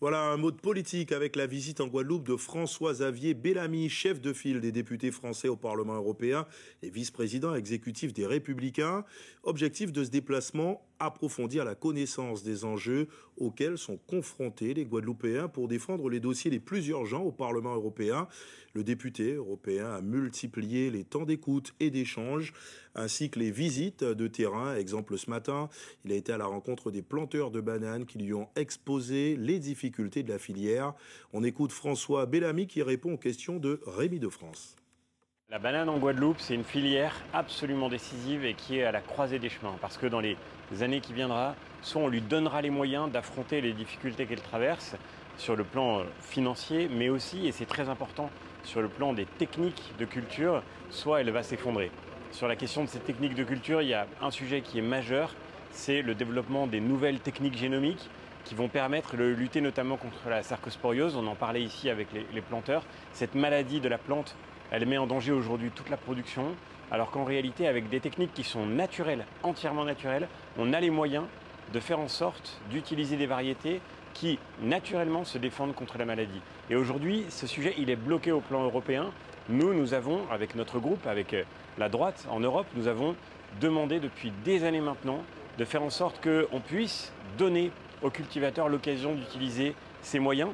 Voilà un mot de politique avec la visite en Guadeloupe de François-Xavier Bellamy, chef de file des députés français au Parlement européen et vice-président exécutif des Républicains. Objectif de ce déplacement, approfondir la connaissance des enjeux auxquels sont confrontés les Guadeloupéens pour défendre les dossiers les plus urgents au Parlement européen. Le député européen a multiplié les temps d'écoute et d'échange, ainsi que les visites de terrain. Exemple ce matin, il a été à la rencontre des planteurs de bananes qui lui ont exposé les difficultés de la filière. On écoute François Bellamy qui répond aux questions de Rémi de France. La banane en Guadeloupe, c'est une filière absolument décisive et qui est à la croisée des chemins. Parce que dans les années qui viendront, soit on lui donnera les moyens d'affronter les difficultés qu'elle traverse sur le plan financier, mais aussi, et c'est très important, sur le plan des techniques de culture, soit elle va s'effondrer. Sur la question de ces techniques de culture, il y a un sujet qui est majeur, c'est le développement des nouvelles techniques génomiques qui vont permettre de lutter notamment contre la cercosporiose. On en parlait ici avec les planteurs. Cette maladie de la plante, elle met en danger aujourd'hui toute la production, alors qu'en réalité, avec des techniques qui sont naturelles, entièrement naturelles, on a les moyens de faire en sorte d'utiliser des variétés qui, naturellement, se défendent contre la maladie. Et aujourd'hui, ce sujet, il est bloqué au plan européen. Nous avons, avec notre groupe, avec la droite en Europe, nous avons demandé depuis des années maintenant de faire en sorte qu'on puisse donner aux cultivateurs l'occasion d'utiliser ces moyens